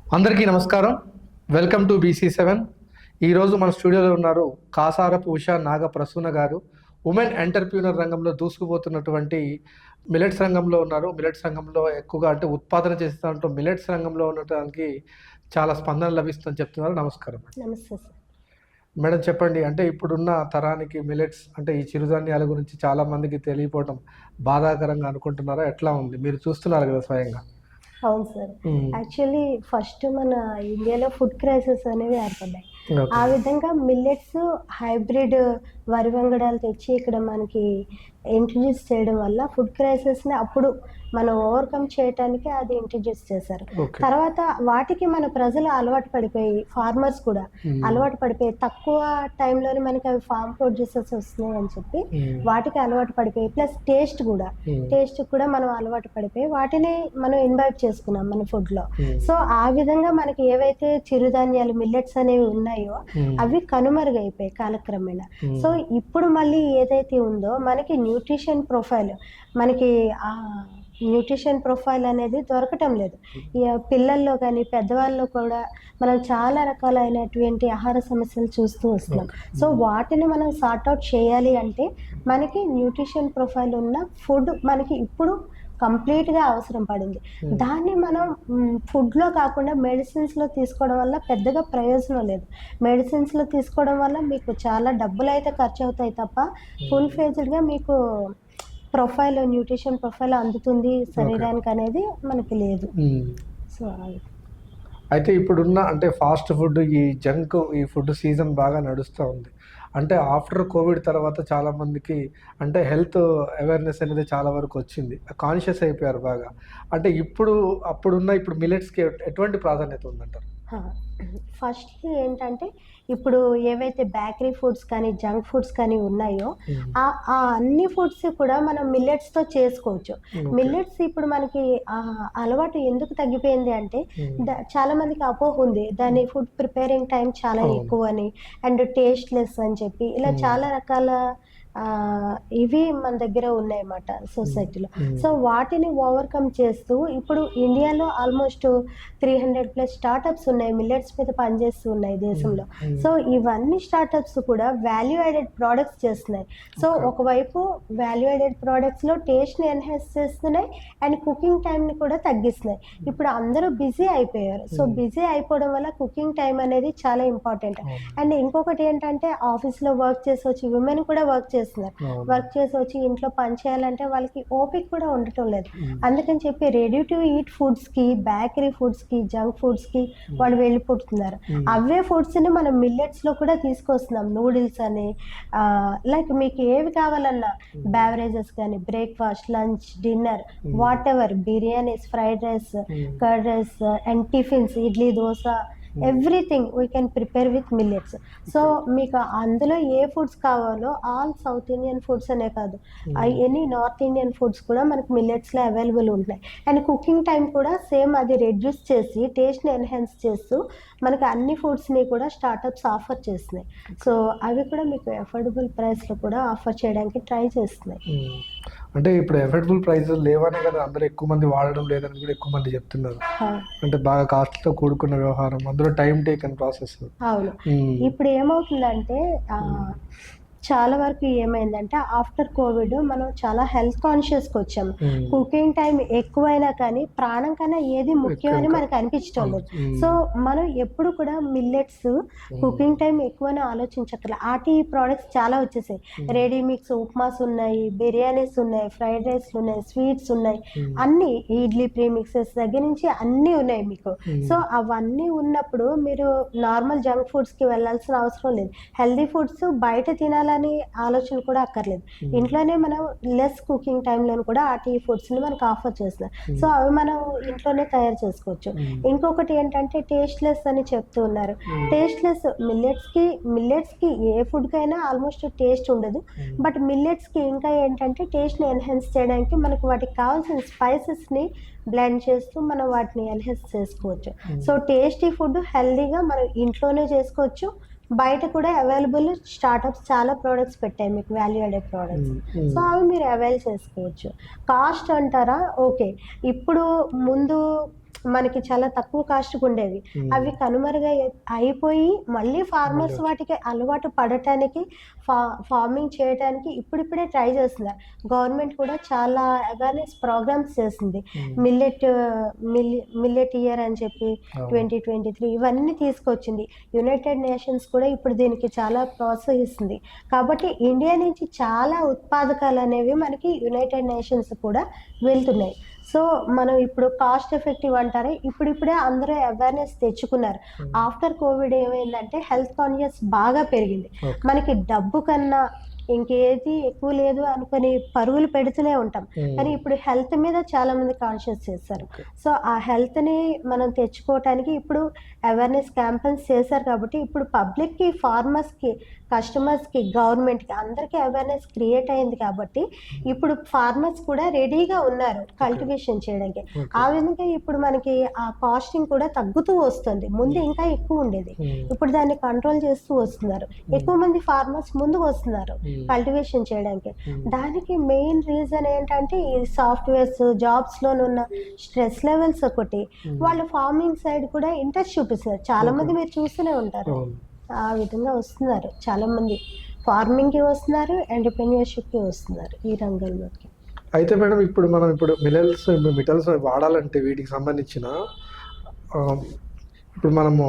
అందరికీ నమస్కారం. Welcome to BC7. ఈరోజు మన స్టూడియోలో ఉన్నారు కాసారపు ఉషా నాగప్రసూన గారు. ఉమెన్ ఎంటర్‌ప్రెన్యూర్ రంగంలో దూసుకుపోతున్నటువంటి మిల్లెట్స్ రంగంలో ఉన్నారు. మిల్లెట్స్ రంగంలో ఎక్కువగా అంటే ఉత్పాదన చేసే దాంట్లో మిల్లెట్స్ రంగంలో ఉండటానికి చాలా స్పందన లభిస్తుందని చెప్తున్నారు. నమస్కారం మేడం. నమస్తే సార్. మేడం చెప్పండి, అంటే ఇప్పుడున్న తరానికి మిల్లెట్స్ అంటే ఈ చిరుధాన్యాల గురించి చాలా మందికి తెలియకపోవడం బాధాకరంగా అనుకుంటున్నారా? ఎట్లా ఉంది? మీరు చూస్తున్నారు కదా స్వయంగా. అవును సార్. హ్మ్. యాక్చువల్లీ ఫస్ట్ మన ఇండియాలో ఫుడ్ క్రైసిస్ అనేవి ఏర్పడ్డాయి. ఓకే. ఆ విధంగా మిల్లెట్స్ హైబ్రిడ్ వరి వంగడాలు తెచ్చి ఇక్కడ మనకి ఇంట్రడ్యూస్ చేయడం వల్ల ఫుడ్ క్రైసిస్‌ని అప్పుడు మనం ఓవర్‌కమ్ చేయటానికి అది ఇంట్రడ్యూస్ చేశారు. ఓకే. తర్వాత వాటికి మన ప్రజలు అలవాటు పడిపోయి ఫార్మర్స్ కూడా అలవాటు పడిపోయి తక్కువ టైంలోనే మనకి అవి ఫార్మ్ ప్రొడ్యూసర్స్ వస్తున్నాయి అని చెప్పి వాటికి అలవాటు పడిపోయి ప్లస్ టేస్ట్ కూడా మనం అలవాటు పడిపోయి వాటిని మనం ఇన్వైట్ చేసుకున్నాం మన ఫుడ్‌లో. సో ఆ విధంగా మనకి ఏవైతే చిరుధాన్యాలు మిల్లెట్స్ అనేవి ఉన్నాయో అవి కనుమరుగైపోయాయి కాలక్రమేణా. సో ఇప్పుడు మళ్ళీ ఏదైతే ఉందో మనకి న్యూట్రిషన్ ప్రొఫైల్ అనేది దొరకటం లేదు. పిల్లల్లో కానీ పెద్దవాళ్ళలో కూడా మనం చాలా రకాలైనటువంటి ఆహార సమస్యలు చూస్తూ వస్తున్నాం. సో వాటిని మనం సార్ట్అవుట్ చేయాలి అంటే మనకి న్యూట్రిషన్ ప్రొఫైల్ ఉన్న ఫుడ్ మనకి ఇప్పుడు కంప్లీట్‌గా అవసరం పడింది. దాన్ని మనం ఫుడ్‌లో కాకుండా మెడిసిన్స్‌లో తీసుకోవడం వల్ల పెద్దగా ప్రయోజనం లేదు. మెడిసిన్స్‌లో తీసుకోవడం వల్ల మీకు చాలా డబ్బులైతే ఖర్చవుతాయి తప్ప ఫుల్ ఫేజ్డ్‌గా మీకు న్యూట్రిషన్ ప్రొఫైల్ అందుతుంది శరీరానికి అనేది మనకి లేదు. సో అయితే ఇప్పుడున్న అంటే ఫాస్ట్ ఫుడ్, ఈ ఫుడ్ సీజన్ బాగా నడుస్తూ ఉంది. అంటే ఆఫ్టర్ కోవిడ్ తర్వాత చాలామందికి అంటే హెల్త్ అవేర్‌నెస్ అనేది చాలా వరకు వచ్చింది. కాన్షియస్ అయిపోయారు బాగా. అంటే ఇప్పుడు మిల్లెట్స్‌కి ఎటువంటి ప్రాధాన్యత ఉందంటారు? ఫస్ట్‌లీ ఏంటంటే ఇప్పుడు ఏవైతే బేకరీ ఫుడ్స్ కానీ, జంక్ ఫుడ్స్ కానీ ఉన్నాయో ఆ అన్ని ఫుడ్స్ కూడా మనం మిల్లెట్స్‌తో చేసుకోవచ్చు. మిల్లెట్స్ ఇప్పుడు మనకి అలవాటు ఎందుకు తగ్గిపోయింది అంటే చాలా మందికి అపోహ ఉంది. దాని ఫుడ్ ప్రిపేరింగ్ టైం చాలా ఎక్కువని అండ్ టేస్ట్‌లెస్ అని చెప్పి ఇలా చాలా రకాల ఇవి మన దగ్గర ఉన్నాయన్నమాట సొసైటీలో. సో వాటిని ఓవర్‌కమ్ చేస్తూ ఇప్పుడు ఇండియాలో ఆల్మోస్ట్ 300+ స్టార్టప్స్ ఉన్నాయి. మిల్లెట్స్ మీద పనిచేస్తూ ఉన్నాయి దేశంలో. సో ఇవన్నీ స్టార్టప్స్ కూడా వాల్యూ యాడెడ్ ప్రొడక్ట్స్ చేస్తున్నాయి. సో ఒకవైపు వాల్యూ యాడెడ్ ప్రొడక్ట్స్‌లో టేస్ట్‌ని ఎన్హాన్స్ చేస్తున్నాయి అండ్ కుకింగ్ టైంని కూడా తగ్గిస్తున్నాయి. ఇప్పుడు అందరూ బిజీ అయిపోయారు. సో బిజీ అయిపోవడం వల్ల కుకింగ్ టైం అనేది చాలా ఇంపార్టెంట్. అండ్ ఇంకొకటి ఏంటంటే ఆఫీస్‌లో వర్క్ చేసి వచ్చి విమెన్ కూడా వర్క్ చేసి వచ్చి ఇంట్లో పని చేయాలంటే వాళ్ళకి ఓపిక కూడా ఉండటం లేదు. అందుకని చెప్పి రెడీ టు ఈట్ ఫుడ్స్‌కి, బేకరీ ఫుడ్స్‌కి, జంక్ ఫుడ్స్‌కి వాళ్ళు వెళ్ళిపోతున్నారు. అవే ఫుడ్స్‌ని మనం మిల్లెట్స్‌లో కూడా తీసుకొస్తున్నాం. నూడిల్స్ అని లైక్ మీకు ఏవి కావాలన్నా బెవరేజెస్ కానీ breakfast, lunch, dinner whatever biryanis, fried rice, curd rice and tiffins idli, dosa everything we can prepare with millets. So మీకు అందులో ఏ ఫుడ్స్ కావాలో ఆల్ సౌత్ ఇండియన్ ఫుడ్స్ అనే కాదు, ఎనీ నార్త్ ఇండియన్ ఫుడ్స్ కూడా మనకి మిల్లెట్స్‌లో అవైలబుల్ ఉంటున్నాయి. అండ్ కుకింగ్ టైం కూడా సేమ్ అది రెడ్యూస్ చేసి టేస్ట్‌ని ఎన్హాన్స్ చేస్తూ మనకి అన్ని ఫుడ్స్‌ని కూడా స్టార్టప్స్ ఆఫర్ చేస్తున్నాయి. సో అవి కూడా మీకు అఫోర్డబుల్ ప్రైస్‌లో కూడా ఆఫర్ చేయడానికి ట్రై చేస్తున్నాయి. అంటే ఇప్పుడు అఫోర్డబుల్ ప్రైసెస్ లేవనే కదా అందరూ ఎక్కువ మంది వాడడం లేదని కూడా ఎక్కువ మంది చెప్తున్నారు. అంటే బాగా కాస్ట్‌తో కూడుకున్న వ్యవహారం, అందులో టైం టేకన్ ప్రాసెస్. అవును. ఇప్పుడు ఏమవుతుందంటే చాలా వరకు ఏమైందంటే ఆఫ్టర్ కోవిడ్ మనం చాలా హెల్త్ కాన్షియస్‌కి వచ్చాము. కుకింగ్ టైం ఎక్కువైనా కానీ ప్రాణం కన్నా ఏది ముఖ్యమని మనకు అనిపించడం లేదు. సో మనం ఎప్పుడు కూడా మిల్లెట్స్ కుకింగ్ టైం ఎక్కువని ఆలోచించక్కర్లేదు. ఆటి ప్రోడక్ట్స్ చాలా వచ్చేసాయి. రెడీ మిక్స్ ఉప్మాస్ ఉన్నాయి, బిర్యానీస్ ఉన్నాయి, ఫ్రైడ్ రైస్లు ఉన్నాయి, స్వీట్స్ ఉన్నాయి, అన్ని ఇడ్లీ ప్రీమిక్సెస్ దగ్గర నుంచి అన్నీ ఉన్నాయి మీకు. సో అవన్నీ ఉన్నప్పుడు మీరు నార్మల్ జంక్ ఫుడ్స్‌కి వెళ్ళాల్సిన అవసరం లేదు. హెల్దీ ఫుడ్స్ బయట తినాలని ఆలోచన కూడా అక్కర్లేదు. ఇంట్లోనే మనం లెస్ కుకింగ్ టైంలో కూడా ఈ ఫుడ్స్‌ని మనకు ఆఫర్ చేస్తున్నారు. సో అవి మనం ఇంట్లోనే తయారు చేసుకోవచ్చు. ఇంకొకటి ఏంటంటే టేస్ట్‌లెస్ అని చెప్తూ ఉన్నారు. టేస్ట్‌లెస్ మిల్లెట్స్‌కి ఏ ఫుడ్‌కైనా ఆల్మోస్ట్ టేస్ట్ ఉండదు. బట్ మిల్లెట్స్‌కి ఇంకా ఏంటంటే టేస్ట్‌ని ఎన్హాన్స్ చేయడానికి మనకు వాటికి కావాల్సిన స్పైసెస్‌ని బ్లెండ్ చేస్తూ మనం వాటిని ఎన్హాన్స్ చేసుకోవచ్చు. సో టేస్టీ ఫుడ్ హెల్దీగా మనం ఇంట్లోనే చేసుకోవచ్చు. బయట కూడా అవైలబుల్ స్టార్టప్స్ చాలా ప్రోడక్ట్స్ పెట్టాయి మీకు వాల్యూ యాడెడ్ ప్రోడక్ట్స్. సో అవి మీరు అవైల్ చేసుకోవచ్చు. కాస్ట్ అంటారా? ఓకే. ఇప్పుడు ముందు మనకి చాలా తక్కువ కాస్ట్కి ఉండేవి, అవి కనుమరుగా అయిపోయి మళ్ళీ ఫార్మర్స్ వాటికి అలవాటు పడటానికి ఫార్మింగ్ చేయడానికి ఇప్పుడిప్పుడే ట్రై చేస్తున్నారు. గవర్నమెంట్ కూడా చాలా అవేర్నెస్ ప్రోగ్రామ్స్ చేసింది. మిల్లెట్ ఇయర్ అని చెప్పి 2023 ఇవన్నీ తీసుకొచ్చింది. యునైటెడ్ నేషన్స్ కూడా ఇప్పుడు దీనికి చాలా ప్రోత్సహిస్తుంది. కాబట్టి ఇండియా నుంచి చాలా ఉత్పాదకాలు అనేవి మనకి యునైటెడ్ నేషన్స్ కూడా వెళ్తున్నాయి. సో మనం ఇప్పుడు కాస్ట్ ఎఫెక్టివ్ అంటారే, ఇప్పుడిప్పుడే అందరూ అవేర్నెస్ తెచ్చుకున్నారు. ఆఫ్టర్ కోవిడ్ ఏమైందంటే హెల్త్ కాన్షియస్ బాగా పెరిగింది. మనకి డబ్బు కన్నా ఇంకేది ఎక్కువ లేదు అనుకుని పరుగులు పెడుతూనే ఉంటాం, కానీ ఇప్పుడు హెల్త్ మీద చాలా మంది కాన్షియస్ చేస్తారు. సో ఆ హెల్త్ని మనం తెచ్చుకోవటానికి ఇప్పుడు అవేర్నెస్ క్యాంపెయిన్స్ చేశారు. కాబట్టి ఇప్పుడు పబ్లిక్కి, ఫార్మర్స్కి, కస్టమర్స్కి, గవర్నమెంట్కి అందరికీ అవేర్నెస్ క్రియేట్ అయింది. కాబట్టి ఇప్పుడు ఫార్మర్స్ కూడా రెడీగా ఉన్నారు కల్టివేషన్ చేయడానికి. ఆ విధంగా ఇప్పుడు మనకి ఆ కాస్టింగ్ కూడా తగ్గుతూ వస్తుంది. ముందు ఇంకా ఎక్కువ ఉండేది, ఇప్పుడు దాన్ని కంట్రోల్ చేస్తూ వస్తున్నారు. ఎక్కువ మంది ఫార్మర్స్ ముందుకు వస్తున్నారు కల్టివేషన్ చేయడానికి. దానికి మెయిన్ రీజన్ ఏంటంటే ఈ సాఫ్ట్వేర్స్ జాబ్స్లోనున్న స్ట్రెస్ లెవెల్స్ ఒకటి, వాళ్ళ ఫార్మింగ్ సైడ్ కూడా ఇంట్రెస్ట్ చూపిస్తున్నారు. చాలా మంది మీరు చూస్తూనే ఉంటారు, ఆ విధంగా వస్తున్నారు. చాలా మంది ఫార్మింగ్కి వస్తున్నారు, ఎంటర్‌ప్రెన్యూర్‌షిప్‌కి వస్తున్నారు ఈ రంగంలోకి. అయితే మేడం ఇప్పుడు మనం మెటల్స్ వాడాలంటే వీటికి సంబంధించిన ఇప్పుడు మనము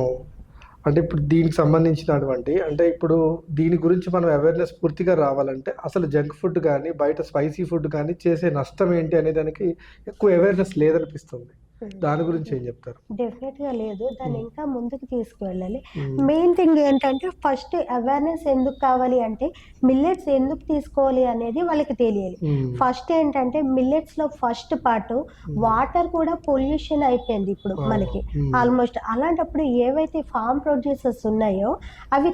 అంటే ఇప్పుడు దీనికి సంబంధించినటువంటి అంటే ఇప్పుడు దీని గురించి మనం అవేర్నెస్ పూర్తిగా రావాలంటే అసలు జంక్ ఫుడ్ కానీ బయట స్పైసీ ఫుడ్ కానీ చేసే నష్టం ఏంటి అనే దానికి ఎక్కువ అవేర్నెస్ లేదనిపిస్తుంది. దాని గురించి ఏం చెప్తారు? డెఫినెట్గా లేదు, దాన్ని ఇంకా ముందుకు తీసుకువెళ్ళాలి. మెయిన్ థింగ్ ఏంటంటే ఫస్ట్ అవేర్నెస్ ఎందుకు కావాలి అంటే మిల్లెట్స్ ఎందుకు తీసుకోవాలి అనేది వాళ్ళకి తెలియాలి. ఫస్ట్ ఏంటంటే మిల్లెట్స్లో ఫస్ట్ పార్ట్ వాటర్ కూడా పొల్యూషన్ అయిపోయింది ఇప్పుడు మనకి ఆల్మోస్ట్. అలాంటప్పుడు ఏవైతే ఫార్మ్ ప్రొడ్యూసర్స్ ఉన్నాయో అవి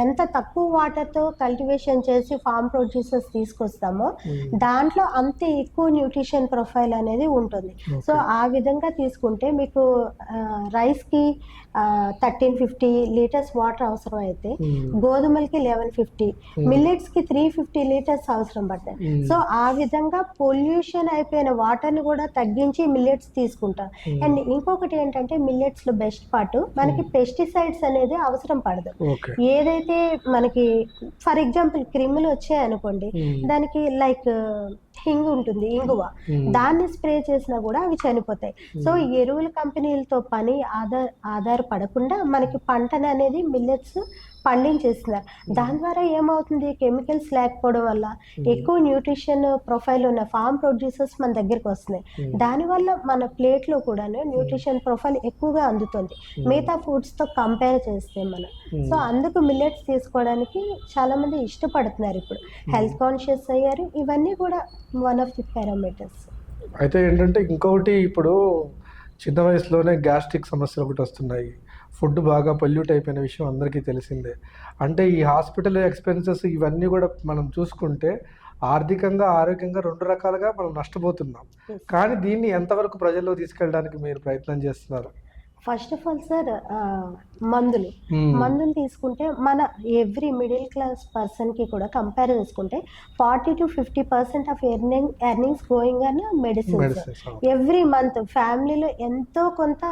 ఎంత తక్కువ వాటర్తో కల్టివేషన్ చేసి ఫార్మ్ ప్రొడ్యూసర్స్ తీసుకొస్తామో దాంట్లో అంత ఎక్కువ న్యూట్రిషన్ ప్రొఫైల్ అనేది ఉంటుంది. సో ఆ విధంగా తీసుకుంటే మీకు రైస్కి 1350 లీటర్స్ వాటర్ అవసరం అయితే గోధుమలకి 1150, మిల్లెట్స్కి 350 లీటర్స్ అవసరం పడతాయి. సో ఆ విధంగా పొల్యూషన్ అయిపోయిన వాటర్ని కూడా తగ్గించి మిల్లెట్స్ తీసుకుంటాం. అండ్ ఇంకొకటి ఏంటంటే మిల్లెట్స్లో బెస్ట్ పార్ట్ మనకి పెస్టిసైడ్స్ అనేది అవసరం పడదు. ఏదైతే మనకి ఫర్ ఎగ్జాంపుల్ క్రిములు వచ్చాయనుకోండి, దానికి లైక్ హింగ్ ఉంటుంది, ఇంగువ, దాన్ని స్ప్రే చేసినా కూడా అవి చనిపోతాయి. సో ఎరువుల కంపెనీలతో పని ఆధారపడకుండా మనకి పంటను అనేది మిల్లెట్స్ పండించేస్తున్నారు. దాని ద్వారా ఏమవుతుంది, కెమికల్స్ లేకపోవడం వల్ల ఎక్కువ న్యూట్రిషన్ ప్రొఫైల్ ఉన్న ఫార్మ్ ప్రొడ్యూసర్స్ మన దగ్గరికి వస్తున్నాయి. దానివల్ల మన ప్లేట్లో కూడా న్యూట్రిషన్ ప్రొఫైల్ ఎక్కువగా అందుతుంది మిగతా ఫుడ్స్తో కంపేర్ చేస్తే మనం. సో అందుకు మిల్లెట్స్ తీసుకోవడానికి చాలామంది ఇష్టపడుతున్నారు. ఇప్పుడు హెల్త్ కాన్షియస్ అయ్యారు. ఇవన్నీ కూడా వన్ ఆఫ్ ది పారామీటర్స్. అయితే ఏంటంటే ఇంకొకటి ఇప్పుడు చిన్న వయసులోనే గ్యాస్ట్రిక్ సమస్యలు ఒకటి వస్తున్నాయి. ఫుడ్ బాగా పొల్యూట్ అయిపోయిన విషయం అందరికీ తెలిసిందే. అంటే ఈ హాస్పిటల్ ఎక్స్పెన్సెస్ ఇవన్నీ కూడా మనం చూసుకుంటే ఆర్థికంగా, ఆరోగ్యంగా 2 రకాలుగా మనం నష్టపోతున్నాం. కానీ దీన్ని ఎంతవరకు ప్రజల్లో తీసుకెళ్ళడానికి మీరు ప్రయత్నం చేస్తున్నారు? ఫస్ట్ ఆఫ్ ఆల్ సార్, మందులు తీసుకుంటే మన ఎవ్రీ మిడిల్ క్లాస్ పర్సన్కి కూడా కంపేర్ చేసుకుంటే 40 to 50% of earnings going on medicines. Every month ఫ్యామిలీలో ఎంతో కొంత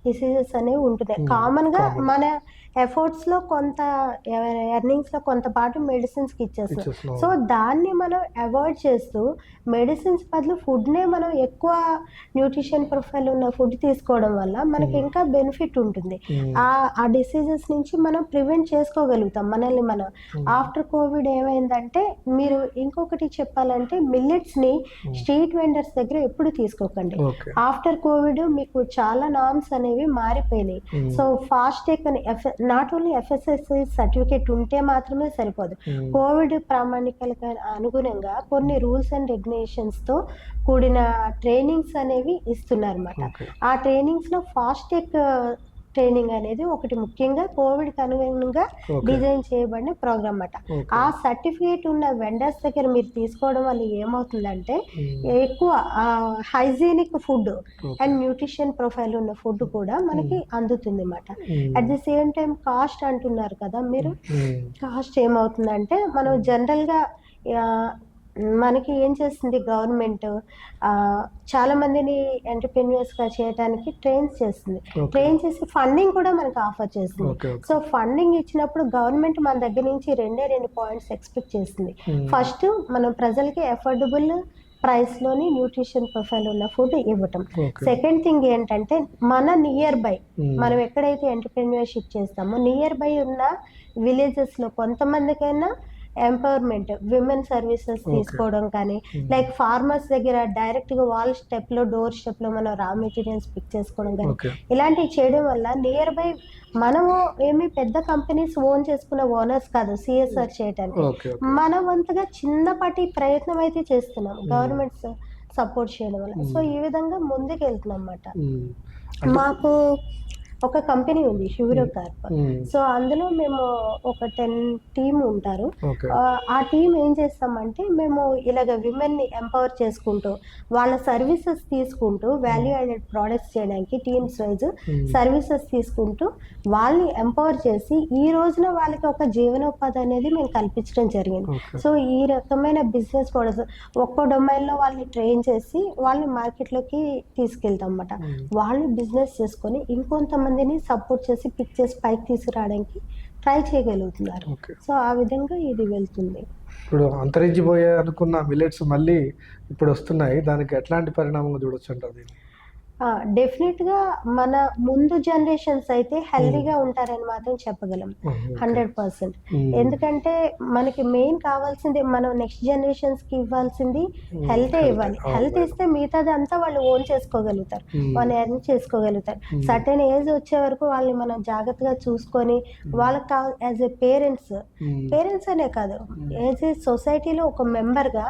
డిసీజెస్ అనేవి ఉంటున్నాయి. కామన్గా మన ఎఫర్ట్స్లో కొంత ఎర్నింగ్స్లో కొంత పాటు మెడిసిన్స్కి ఇచ్చేస్తున్నాం. సో దాన్ని మనం అవాయిడ్ చేస్తూ మెడిసిన్స్ బదులు ఫుడ్నే మనం ఎక్కువ న్యూట్రిషన్ ప్రొఫైల్ ఉన్న ఫుడ్ తీసుకోవడం వల్ల మనకి ఇంకా బెనిఫిట్ ఉంటుంది. ఆ డిసీజెస్ నుంచి మనం ప్రివెంట్ చేసుకోగలుగుతాం మనల్ని మనం. ఆఫ్టర్ కోవిడ్ ఏమైందంటే మీరు ఇంకొకటి చెప్పాలంటే మిల్లెట్స్ని స్ట్రీట్ వెండర్స్ దగ్గర ఎప్పుడు తీసుకోకండి. ఆఫ్టర్ కోవిడ్ మీకు చాలా నార్మ్స్ అనేవి మారిపోయినాయి. సో ఫాస్టెక్ అని నాట్ ఓన్లీ FSSAI సర్టిఫికేట్ ఉంటే మాత్రమే సరిపోదు. కోవిడ్ ప్రామాణికాలకు అనుగుణంగా కొన్ని రూల్స్ అండ్ రెగ్యులేషన్స్తో కూడిన ట్రైనింగ్స్ అనేవి ఇస్తున్నారు అన్నమాట. ఆ ట్రైనింగ్స్లో ఫాస్టెక్ ట్రైనింగ్ అనేది ఒకటి ముఖ్యంగా కోవిడ్కి అనుగుణంగా డిజైన్ చేయబడిన ప్రోగ్రామ్ అన్నమాట. ఆ సర్టిఫికేట్ ఉన్న వెండర్స్ దగ్గర మీరు తీసుకోవడం వల్ల ఏమవుతుందంటే ఎక్కువ hygienic food and nutrition profile ఉన్న ఫుడ్ కూడా మనకి అందుతుంది అన్నమాట. At the same time cost అంటున్నారు కదా మీరు, కాస్ట్ ఏమవుతుందంటే మనం జనరల్గా మనకి ఏం చేస్తుంది గవర్నమెంట్ చాలా మందిని ఎంటర్‌ప్రెన్యూర్స్‌గా చేయడానికి ట్రైన్ చేస్తుంది. ఓకే. ట్రైన్ చేసి ఫండింగ్ కూడా మనకు ఆఫర్ చేస్తుంది. ఓకే. ఓకే. సో, ఫండింగ్ ఇచ్చినప్పుడు గవర్నమెంట్ మన దగ్గర నుంచి 2 పాయింట్స్ ఎక్స్‌పెక్ట్ చేస్తుంది. ఫస్ట్ మనం ప్రజలకి అఫోర్డబుల్ ప్రైస్‌లోని న్యూట్రిషన్ ప్రొఫైల్ ఉన్న ఫుడ్ ఇవ్వటం. ఓకే. సెకండ్ థింగ్ ఏంటంటే మన నియర్ బై మ్మ్. మనం ఎక్కడైతే ఎంటర్‌ప్రెన్యూర్‌షిప్ చేస్తామో నియర్ బై ఉన్న విలేజెస్‌లో కొంతమందికైనా ఎంపవర్మెంట్ విమెన్ సర్వీసెస్ ఓకే. తీసుకోవడం కానీ, లైక్ ఫార్మర్స్ దగ్గర డైరెక్ట్‌గా వాళ్ళ డోర్ స్టెప్‌లో మనం రా మెటీరియల్స్ పిక్ చేసుకోవడం కానీ, ఓకే. ఇలాంటివి చేయడం వల్ల నియర్ బై మనము ఏమి పెద్ద కంపెనీస్ ఓన్ చేసుకున్న ఓనర్స్ కాదు సిఎస్ఆర్ చేయడానికి. ఓకే. ఓకే. మన వంతుగా చిన్నపాటి ప్రయత్నం అయితే చేస్తున్నాం గవర్నమెంట్ సపోర్ట్ చేయడం వల్ల. సో, ఈ విధంగా ముందుకెళ్తున్నాం అన్నమాట. మ్మ్. అంటే మాకు ఒక కంపెనీ ఉంది హ్యూరో కార్ప్. మ్మ్. సో, అందులో మేము ఒక 10 టీమ్ ఉంటారు. ఓకే. ఆ టీమ్ ఏం చేస్తామంటే మేము ఇలాగ విమెన్‌ని ఎంపవర్ చేసుకుంటూ, వాళ్ళ సర్వీసెస్ తీసుకుంటూ వాల్యూ యాడెడ్ ప్రొడక్ట్స్ చేయడానికి టీమ్స్ వైస్ సర్వీసెస్ తీసుకుంటూ వాళ్ళని ఎంపవర్ చేసి ఈ రోజున వాళ్ళకి ఒక జీవనోపాధి అనేది మేము కల్పించడం జరిగింది. ఓకే. సో, ఈ రకమైన బిజినెస్ మోడల్స్ ఒక్కో డొమైన్‌లో వాళ్ళని ట్రైన్ చేసి వాళ్ళని మార్కెట్‌లోకి తీసుకెళ్తాం అన్నమాట. వాళ్ళు బిజినెస్ చేసుకొని ఇంకొంతమందిని సపోర్ట్ చేసి పిక్ చేసి పైకి తీసుకురావడానికి ట్రై చేయగలుగుతున్నారు. ఓకే. సో, ఆ విధంగా ఇది వెళ్తుంది. ఇప్పుడు అంతరించిపోయే అనుకున్న మిల్లెట్స్ మళ్ళీ ఇప్పుడు వస్తున్నాయి. దానికి ఎట్లాంటి పరిణామంగా చూడొచ్చు అంటారు దీన్ని? డెఫినెట్‌గా మన ముందు జనరేషన్స్ అయితే హెల్తీగా ఉంటారని మాత్రం చెప్పగలం. ఓకే. 100%. మ్మ్. ఎందుకంటే మనకి మెయిన్ కావాల్సింది మనం నెక్స్ట్ జనరేషన్స్‌కి ఇవ్వాల్సింది హెల్తే health. ఇవ్వాలి. అవును హెల్త్ మేడం. ఇస్తే మిగతాది అంతా వాళ్ళు ఓన్ చేసుకోగలుగుతారు. వాళ్ళు ఎర్న్ చేసుకోగలుగుతారు. మ్మ్. సర్టెన్ ఏజ్ వచ్చే వరకు వాళ్ళని మనం జాగ్రత్తగా చూసుకొని వాళ్ళకి యాజ్ ఎ పేరెంట్స్ అనే కాదు, యాజ్ ఏ సొసైటీలో ఒక మెంబర్‌గా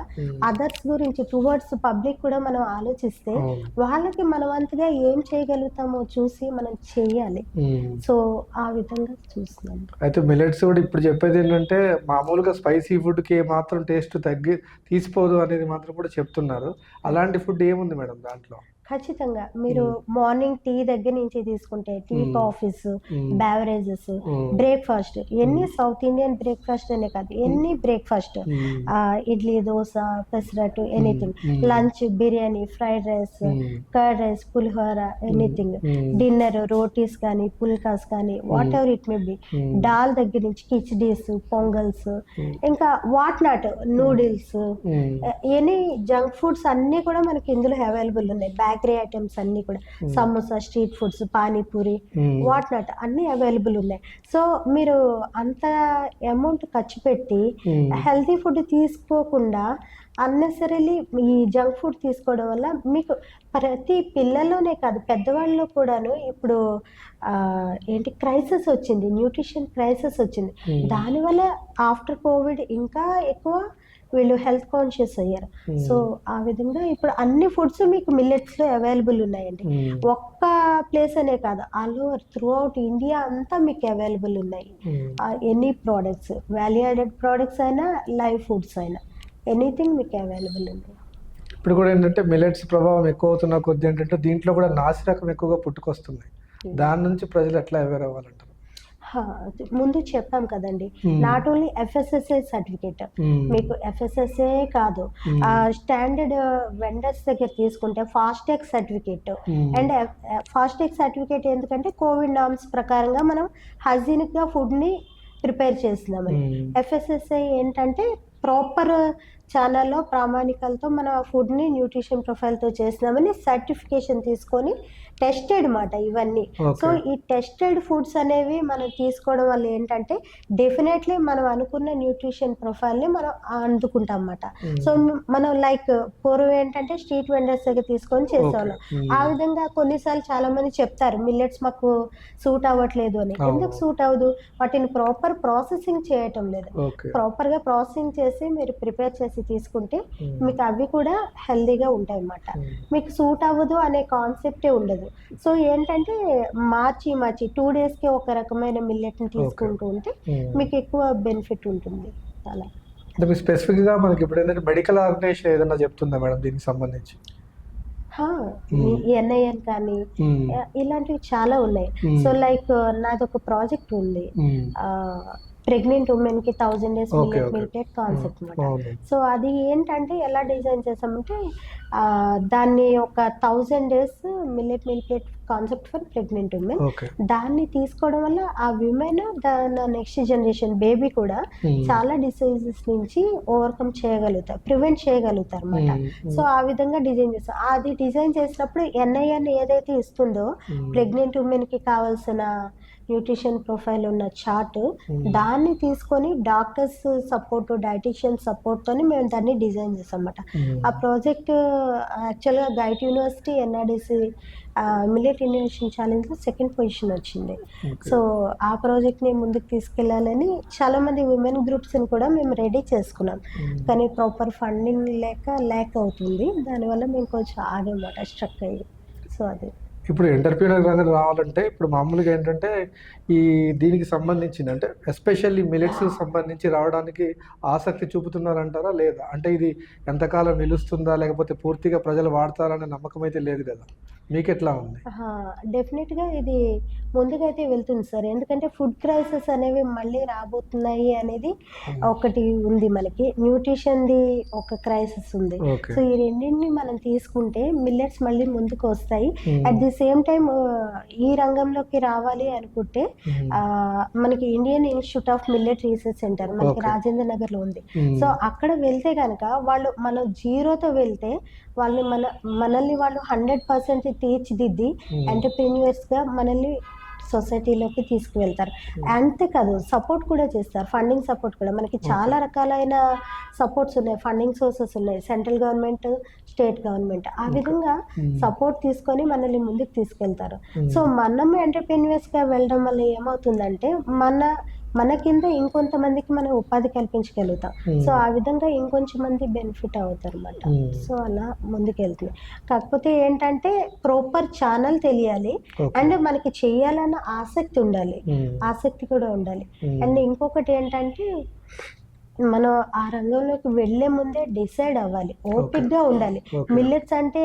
అదర్స్ గురించి టువర్డ్స్ పబ్లిక్ కూడా మనం ఆలోచిస్తే అవును. వాళ్ళకి మన వంతుగా ఏం చేయగలుగుతామో చూసి మనం చెయ్యాలి. మ్మ్. సో, ఆ విధంగా చూస్తున్నాం. అయితే మిల్లెట్స్ కూడా ఇప్పుడు చెప్పేది ఏంటంటే మామూలుగా స్పైసీ ఫుడ్కి మాత్రం టేస్ట్ తీసిపోదు అనేది మాత్రం కూడా చెప్తున్నారు. అలాంటి ఫుడ్ ఏముంది మేడం దాంట్లో? ఖచ్చితంగా మీరు మార్నింగ్ టీ దగ్గర నుంచి తీసుకుంటే టీ, కాఫీస్, బెవరేజెస్, బ్రేక్‌ఫాస్ట్ ఎన్ని సౌత్ ఇండియన్ బ్రేక్‌ఫాస్ట్ అనే కాదు, ఎన్ని breakfast idli, dosa, pesarattu, anything, lunch biryani, fried rice, curd rice, pulihora, anything, dinner rotis కానీ, పుల్కాస్ కానీ, whatever it may be, dal దగ్గర నుంచి కిచిడీస్, పొంగల్స్, ఇంకా what not noodles, any junk foods అన్నీ కూడా మనకి ఇందులో అవైలబుల్ ఉన్నాయి. బేకరీ ఐటమ్స్ అన్నీ కూడా samosa, street foods, panipuri, what not అన్నీ అవైలబుల్ ఉన్నాయి. సో, మీరు అంత అమౌంట్ ఖర్చు పెట్టి హెల్తీ ఫుడ్ తీసుకోకుండా అన్నెసరీలీ ఈ జంక్ ఫుడ్ తీసుకోవడం వల్ల మీకు ప్రతి పిల్లల్లోనే కాదు పెద్దవాళ్ళలో కూడాను ఇప్పుడు ఏంటి క్రైసిస్ వచ్చింది, న్యూట్రిషన్ క్రైసిస్ వచ్చింది. దానివల్ల ఆఫ్టర్ కోవిడ్ ఇంకా ఎక్కువ వీళ్ళు హెల్త్ కాన్షియస్ అయ్యారు. సో, ఆ విధంగా ఇప్పుడు అన్ని ఫుడ్స్ మీకు మిల్లెట్స్‌లో అవైలబుల్ ఉన్నాయండి. ఒక్క ప్లేస్ అనే కాదు, all over through out India అంతా మీకు అవైలబుల్ ఉన్నాయి. Any products, value added products అయినా, లైవ్ ఫుడ్స్ అయినా, ఎనీథింగ్ మీకు అవైలబుల్ ఉంది. ఇప్పుడు కూడా ఏంటంటే మిల్లెట్స్ ప్రభావం ఎక్కువ అవుతున్న కొద్ది ఏంటంటే దీంట్లో కూడా నాసిరకం ఎక్కువగా పుట్టుకొస్తుంది. దాని నుంచి ప్రజలు ఎట్లా అవేర్ అవ్వాలంటారు? ముందు చెప్పాం కదండి, నాట్ ఓన్లీ ఎఫ్ఎస్ఎస్ఏ సర్టిఫికేట్, మీకు ఎఫ్ఎస్ఎస్ఏ కాదు, స్టాండర్డ్ వెండర్స్ దగ్గర తీసుకుంటే FASTag certificate. And FASTag certificate ఎందుకంటే కోవిడ్ నార్మ్స్ ప్రకారంగా మనం హైజీనిక్గా ఫుడ్ని ప్రిపేర్ చేస్తున్నామని. ఎఫ్ఎస్ఎస్ఐ ఏంటంటే ప్రాపర్ ఛానల్లో ప్రామాణికాలతో మన ఫుడ్ని న్యూట్రిషన్ ప్రొఫైల్తో చేస్తున్నామని సర్టిఫికేషన్ తీసుకొని టెస్టెడ్ మాట ఇవన్నీ. సో, ఈ టెస్టెడ్ ఫుడ్స్ అనేవి మనం తీసుకోవడం వల్ల ఏంటంటే డెఫినెట్లీ మనం అనుకున్న న్యూట్రిషన్ ప్రొఫైల్ని మనం అందుకుంటాం అన్నమాట. సో, మనం లైక్ పూర్వం ఏంటంటే స్ట్రీట్ వెండర్స్ దగ్గర తీసుకొని చేసేవాళ్ళం. ఆ విధంగా కొన్నిసార్లు చాలామంది చెప్తారు మిల్లెట్స్ మాకు సూట్ అవ్వట్లేదు అని. ఎందుకు సూట్ అవ్వదు? వాటిని ప్రాపర్ ప్రాసెసింగ్ చేయటం లేదు. ప్రాపర్గా ప్రాసెసింగ్ చేసి మీరు ప్రిపేర్ చేసి తీసుకుంటే మీకు అవి కూడా హెల్దీగా ఉంటాయి అన్నమాట. మీకు సూట్ అవ్వదు అనే కాన్సెప్టే ఉండదు. సో, ఏంటంటే మార్చి 2 డేస్కి ఒక రకమైన మిల్లెట్ని తీసుకుంటూ ఉంటే మీకు ఎక్కువ బెనిఫిట్ ఉంటుంది. అలా అంటే మీరు స్పెసిఫిక్గా మనకి ఇప్పుడు ఏంటంటే మెడికల్ ఆర్గనైజేషన్ ఏదైనా చెప్తుందా మేడం దీనికి సంబంధించి? ఎన్ఐఎన్ కానీ ఇలాంటివి చాలా ఉన్నాయి. సో, లైక్ నాదొక ప్రాజెక్ట్ ఉంది. ప్రెగ్నెంట్ ఉమెన్ కి 1000 days Okay, millet okay. Malted concept అనమాట. అవును. సో అది ఏంటంటే ఎలా డిజైన్ చేసామంటే దాన్ని ఒక 1000 days millet malted concept for pregnant women. Okay. దాన్ని తీసుకోవడం వల్ల ఆ విమెన్ నెక్స్ట్ జనరేషన్ బేబీ కూడా చాలా డిసీజెస్ నుంచి ఓవర్కమ్ చేయగలుగుతారు, ప్రివెంట్ చేయగలుగుతారు అనమాట. సో ఆ విధంగా డిజైన్ చేస్తాం. అది డిజైన్ చేసినప్పుడు NIN ఏదైతే ఇస్తుందో ప్రెగ్నెంట్ ఉమెన్ కి కావాల్సిన న్యూట్రిషన్ ప్రొఫైల్ ఉన్న చార్ట్, దాన్ని తీసుకొని డాక్టర్స్ సపోర్ట్, డైటీషియన్ సపోర్ట్ తోని మేము దాన్ని డిజైన్ చేస్తాం అన్నమాట. ఆ ప్రాజెక్ట్ యాక్చువల్గా గైట్ యూనివర్సిటీ NRDC మిల్లెట్ ఇన్నోవేషన్ ఛాలెంజ్లో 2nd పొజిషన్ వచ్చింది. సో ఆ ప్రాజెక్ట్ని ముందుకు తీసుకెళ్లాలని చాలా మంది విమెన్ గ్రూప్స్ని కూడా మేము రెడీ చేసుకున్నాం. కానీ ప్రాపర్ ఫండింగ్ లేక అవుతుంది. దానివల్ల మేము కొంచెం ఆగమాట, స్ట్రక్ అయ్యి. సో అది ఇప్పుడు ఎంటర్‌ప్రెన్యూర్ రంగం రావాలంటే ఇప్పుడు మామూలుగా ఏంటంటే ఈ దీనికి సంబంధించింది అంటే ఎస్పెషల్లీ మిల్లెట్స్‌కి సంబంధించి రావడానికి ఆసక్తి చూపుతున్నారంటారా? లేదా? అంటే ఇది ఎంతకాలం నిలుస్తుందా? లేకపోతే పూర్తిగా ప్రజలు వాడతారనే నమ్మకం అయితే లేదు కదా! మీకెట్లా ఉంది? డెఫినెట్గా ఇది ముందుకైతే వెళ్తుంది సార్. ఎందుకంటే ఫుడ్ క్రైసిస్ అనేవి మళ్ళీ రాబోతున్నాయి అనేది ఒకటి ఉంది మనకి. న్యూట్రిషన్‌ది ఒక క్రైసిస్ ఉంది. ఓకే. సో ఈ రెండింటిని మనం తీసుకుంటే మిల్లెట్స్ మళ్ళీ ముందుకు వస్తాయి. అట్ ది సేమ్ టైమ్ ఈ రంగంలోకి రావాలి అనుకుంటే మనకి Indian institute of millet research centre మనకి Okay. రాజేంద్ర నగర్లో ఉంది. సో అక్కడ వెళ్తే కనుక మనం జీరోతో వెళ్తే మనల్ని వాళ్ళు 100% తీర్చిదిద్ది ఎంటర్‌ప్రెన్యూర్స్‌గా మనల్ని సొసైటీలోకి తీసుకువెళ్తారు. అంతేకాదు సపోర్ట్ కూడా చేస్తారు, ఫండింగ్ సపోర్ట్ కూడా. మనకి చాలా రకాలైన సపోర్ట్స్ ఉన్నాయి, ఫండింగ్ సోర్సెస్ ఉన్నాయి, సెంట్రల్ గవర్నమెంట్, స్టేట్ గవర్నమెంట్. ఆ విధంగా సపోర్ట్ తీసుకొని మనల్ని ముందుకు తీసుకెళ్తారు. సో మనం ఎంటర్‌ప్రెన్యూర్స్‌గా వెళ్ళడం వల్ల ఏమవుతుందంటే మన కింద ఇంకొంతమందికి మనం ఉపాధి కల్పించగలుగుతాం. సో ఆ విధంగా ఇంకొంచెం మంది బెనిఫిట్ అవుతారు అన్నమాట. సో అలా ముందుకెళ్తుంది. కాకపోతే ఏంటంటే ప్రాపర్ ఛానల్ తెలియాలి, అండ్ మనకి చేయాలన్న ఆసక్తి ఉండాలి, ఆసక్తి కూడా ఉండాలి. అండ్ ఇంకొకటి ఏంటంటే మనం ఆ రంగంలోకి వెళ్లే ముందే డిసైడ్ అవ్వాలి, ఓపిక్గా ఉండాలి. మిల్లెట్స్ అంటే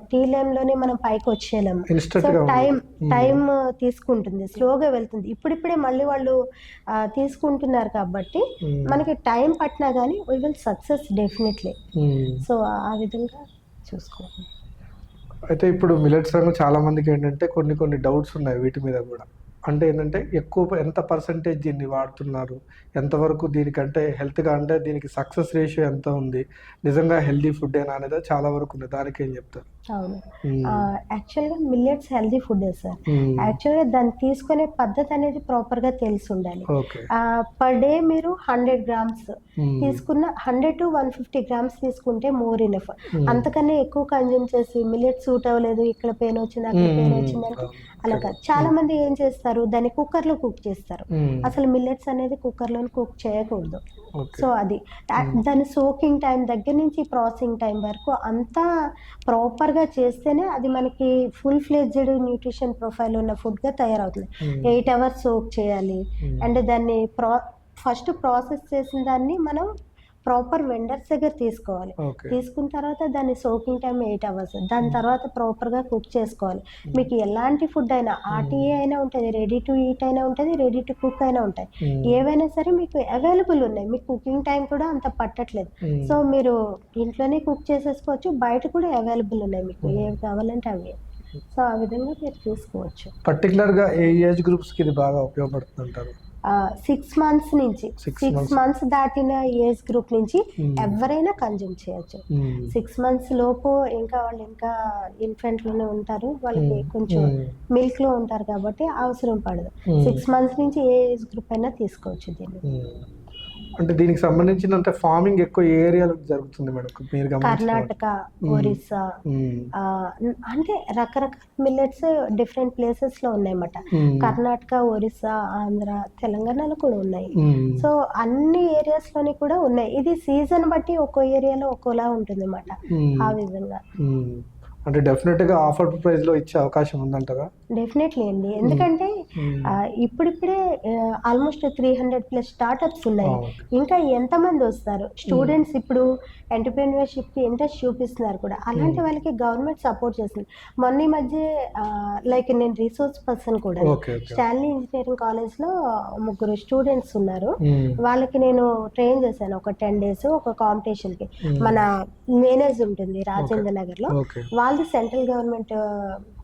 టీ లైమ్లోనే మనం పైకి వచ్చేయలేము. సో టైం తీసుకుంటుంది, స్లోగా వెళ్తుంది. ఇప్పుడిప్పుడే మళ్ళీ వాళ్ళు తీసుకుంటున్నారు కాబట్టి మనకి టైం పట్టినా కానీ we will success definitely. So ఆ విధంగా చూసుకోవాలి. అయితే ఇప్పుడు మిల్లెట్స్ రంగం చాలా మందికి ఏంటంటే కొన్ని డౌట్స్ ఉన్నాయి వీటి మీద కూడా. అంటే ఏంటంటే ఎంత పర్సెంటేజ్ దీన్ని వాడుతున్నారు, ఎంతవరకు దీనికంటే హెల్త్గా, అంటే దీనికి సక్సెస్ రేషియో ఎంత ఉంది, నిజంగా హెల్దీ ఫుడ్ ఏనా అనేది చాలా వరకు ఉంది. దానికి ఏం చెప్తారు? అవును, యాక్చువల్గా మిల్లెట్స్ హెల్దీ ఫుడ్ సార్. యాక్చువల్గా దాన్ని తీసుకునే పద్ధతి అనేది ప్రాపర్గా తెలిసి ఉండాలి. పర్ డే మీరు 100 గ్రామ్స్ తీసుకున్న 100 to 150 గ్రామ్స్ తీసుకుంటే మోర్ ఇనఫ్. అంతకన్నా ఎక్కువ కన్జ్యూమ్ చేసి మిల్లెట్ సూట్ అవ్వలేదు, ఇక్కడ పెయిన్ వచ్చింది, అక్కడ పెయిన్ వచ్చింది అంటే అలా కాదు. చాలా మంది ఏం చేస్తారు, దాన్ని కుక్కర్లో కుక్ చేస్తారు. అసలు మిల్లెట్స్ అనేది కుక్కర్లో కుక్ చేయకూడదు. సో అది దాని సోకింగ్ టైం దగ్గర నుంచి ప్రాసెసింగ్ టైం వరకు అంతా ప్రాపర్గా చేస్తేనే అది మనకి ఫుల్ ఫ్లెడ్జ్డ్ న్యూట్రిషన్ ప్రొఫైల్ ఉన్న ఫుడ్గా తయారవుతుంది. 8 hours సోక్ చేయాలి. అండ్ దాన్ని ఫస్ట్ ప్రాసెస్ చేసిన దాన్ని మనం ప్రాపర్ వెండర్స్ దగ్గర తీసుకోవాలి. తీసుకున్న తర్వాత దాని సోకింగ్ టైం 8 hours. దాని తర్వాత ప్రాపర్గా కుక్ చేసుకోవాలి. మీకు ఎలాంటి ఫుడ్ అయినా RTE అయినా ఉంటుంది, రెడీ టు ఈట్ అయినా ఉంటుంది, రెడీ టు కుక్ అయినా ఉంటాయి. ఏవైనా సరే మీకు అవైలబుల్ ఉన్నాయి. మీకు కుకింగ్ టైం కూడా అంత పట్టట్లేదు. సో మీరు ఇంట్లోనే కుక్ చేసేసుకోవచ్చు, బయట కూడా అవైలబుల్ ఉన్నాయి, మీకు ఏవి కావాలంటే అవి. సో ఆ విధంగా మీరు తీసుకోవచ్చు. పర్టికులర్గా ఏ ఏజ్ గ్రూప్స్కి ఇది బాగా ఉపయోగపడుతుంది అంటారు? 6 months నుంచి 6 months దాటిన ఏజ్ గ్రూప్ నుంచి ఎవరైనా కన్జ్యూమ్ చేయొచ్చు. 6 months లోపు ఇంకా వాళ్ళు ఇంకా ఇన్ఫెంట్ లోనే ఉంటారు, వాళ్ళకి కొంచెం మిల్క్ లో ఉంటారు కాబట్టి అవసరం పడదు. 6 months నుంచి ఏ ఏజ్ గ్రూప్ అయినా తీసుకోవచ్చు దీన్ని. అంటే దీనికి సంబంధించినంత ఫార్మింగ్ ఎక్కువ ఏ ఏరియాలో జరుగుతుంది మేడం? మీరు కర్ణాటక, ఒరిస్సా, అంటే రకరకాల మిల్లెట్స్ డిఫరెంట్ ప్లేసెస్ లో ఉన్నాయన్నమాట. కర్ణాటక, ఒరిస్సా, ఆంధ్ర, తెలంగాణలో కూడా ఉన్నాయి. సో అన్ని ఏరియాస్ లోని కూడా ఉన్నాయి. ఇది సీజన్ బట్టి ఒక్కో ఏరియాలో ఒక్కోలా ఉంటుంది అన్నమాట. ఆ విధంగా అంటే డెఫినెట్గా ఆఫర్ ప్రైస్లో ఇచ్చే అవకాశం ఉందంటారా? డెఫినెట్లీ అండి. ఎందుకంటే ఇప్పుడిప్పుడే ఆల్మోస్ట్ 300+ స్టార్టప్స్ ఉన్నాయి. ఇంకా ఎంతమంది వస్తారు స్టూడెంట్స్. ఇప్పుడు ఎంటర్‌ప్రెన్యూర్‌షిప్‌కి ఇంట్రెస్ట్ చూపిస్తున్నారు కూడా. అలాంటి వాళ్ళకి గవర్నమెంట్ సపోర్ట్ చేస్తుంది. మొన్న ఈ మధ్య లైక్ నేను రిసోర్స్ పర్సన్ కూడా. ఓకే. స్టాన్లీ ఇంజినీరింగ్ కాలేజ్‌లో ముగ్గురు స్టూడెంట్స్ ఉన్నారు. వాళ్ళకి నేను ట్రైన్ చేశాను ఒక 10 days ఒక కాంపిటీషన్‌కి. మన మేనేజ్ ఉంటుంది రాజేంద్ర నగర్‌లో. వాళ్ళు సెంట్రల్ గవర్నమెంట్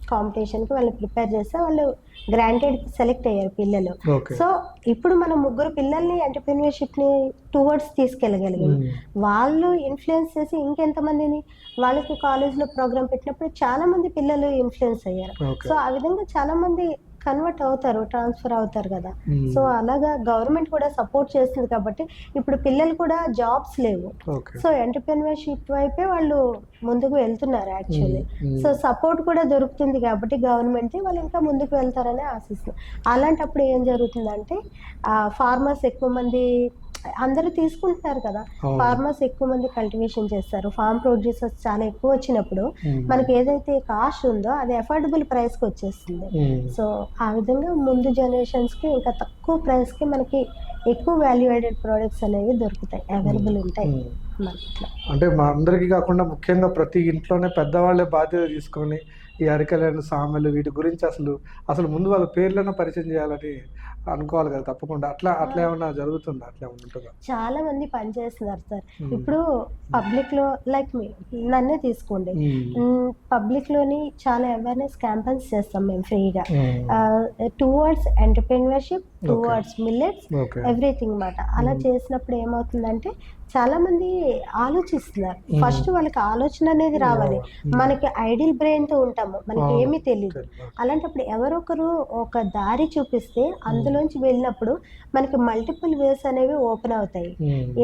కాంపిటీషన్‌కి వాళ్ళు ప్రిపేర్ చేస్తే వాళ్ళు గ్రాంటెడ్ సెలెక్ట్ అయ్యారు పిల్లలు. సో ఇప్పుడు మనం ముగ్గురు పిల్లల్ని ఎంటర్‌ప్రెన్యూర్‌షిప్‌ని టువర్డ్స్ తీసుకెళ్ళగలిగాం. వాళ్ళు ఇన్‌ఫ్లుయెన్స్ చేసి ఇంకెంతమందిని వాళ్ళకి కాలేజ్‌లో ప్రోగ్రామ్ పెట్టినప్పుడు చాలా మంది పిల్లలు ఇన్‌ఫ్లుయెన్స్ అయ్యారు. సో ఆ విధంగా చాలా మంది కన్వర్ట్ అవుతారు, ట్రాన్స్ఫర్ అవుతారు కదా. సో అలాగా గవర్నమెంట్ కూడా సపోర్ట్ చేస్తుంది కాబట్టి ఇప్పుడు పిల్లలు కూడా జాబ్స్ లేవు. సో ఎంటర్‌ప్రెన్యూర్‌షిప్ వైపే వాళ్ళు ముందుకు వెళ్తున్నారు యాక్చువల్లీ. సో సపోర్ట్ కూడా దొరుకుతుంది కాబట్టి గవర్నమెంట్ వాళ్ళు ఇంకా ముందుకు వెళ్తారని ఆశిస్తున్నాం. అలాంటప్పుడు ఏం జరుగుతుందంటే ఫార్మర్స్ ఎక్కువ మంది అందరూ తీసుకుంటున్నారు కదా. ఫార్మర్స్ ఎక్కువ మంది కల్టివేషన్ చేస్తారు. ఫార్మ్ ప్రొడ్యూసర్స్ చాలా ఎక్కువ వచ్చినప్పుడు మనకి ఏదైతే కాస్ట్ ఉందో అది అఫోర్డబుల్ ప్రైస్కి వచ్చేస్తుంది. సో ఆ విధంగా ముందు జనరేషన్స్కి ఇంకా తక్కువ ప్రైస్కి మనకి ఎక్కువ వాల్యూ యాడెడ్ ప్రోడక్ట్స్ అనేవి దొరుకుతాయి, అవైలబుల్ ఉంటాయి. అంటే మా అందరికీ కాకుండా ముఖ్యంగా ప్రతి ఇంట్లోనే పెద్దవాళ్ళే బాధ్యత తీసుకొని ఈ అరికెలను సామెలు వీటి గురించి అసలు ముందు వాళ్ళ పేర్లను పరిచయం చేయాలని అనుకోవాలి కదా తప్పకుండా. అట్లా ఏమన్నా జరుగుతుందా? అట్లా ఉంటుందా? చాలా మంది పనిచేస్తున్నారు సార్. ఇప్పుడు పబ్లిక్లో లైక్ నన్నే తీసుకోండి. పబ్లిక్లోని చాలా అవేర్నెస్ క్యాంపెయిన్స్ చేస్తాం మేము ఫ్రీగా towards entrepreneurship, towards millets, everything మాట. అలా చేసినప్పుడు ఏమవుతుందంటే చాలా మంది ఆలోచిస్తున్నారు. ఫస్ట్ వాళ్ళకి ఆలోచన అనేది రావాలి. మనకి ఐడిల్ బ్రెయిన్తో ఉంటాము, మనకి ఏమీ తెలియదు. అలాంటప్పుడు ఎవరొకరు ఒక దారి చూపిస్తే అందులోంచి వెళ్ళినప్పుడు మనకి మల్టిపుల్ వేస్ అనేవి ఓపెన్ అవుతాయి,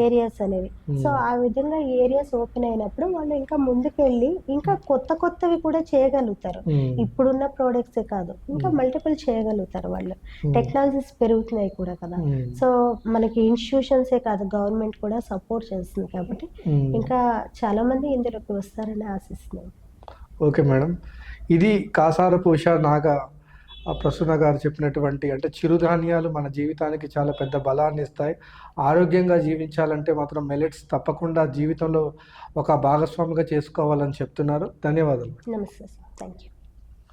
ఏరియాస్ అనేవి. సో ఆ విధంగా ఏరియాస్ ఓపెన్ అయినప్పుడు వాళ్ళు ఇంకా ముందుకు వెళ్ళి ఇంకా కొత్తవి కూడా చేయగలుగుతారు. ఇప్పుడున్న ప్రోడక్ట్సే కాదు, ఇంకా మల్టిపుల్ చేయగలుగుతారు వాళ్ళు. టెక్నాలజీస్ పెరుగుతున్నాయి కూడా కదా. సో మనకి ఇన్స్టిట్యూషన్సే కాదు, గవర్నమెంట్ కూడా సపోర్ట్ చేస్తుంది కాబట్టి ఇంకా చాలా మంది ఇందులోకి వస్తారని ఆశిస్తున్నాం. ఓకే మేడం, ఇది కాసారపు ఉషా నాగ ప్రసూన గారు చెప్పినటువంటి అంటే చిరుధాన్యాలు మన జీవితానికి చాలా పెద్ద బలాన్ని ఇస్తాయి. ఆరోగ్యంగా జీవించాలంటే మాత్రం మిల్లెట్స్ తప్పకుండా జీవితంలో ఒక భాగస్వామిగా చేసుకోవాలని చెప్తున్నారు. ధన్యవాదాలు. నమస్తే సార్, థ్యాంక్ యూ.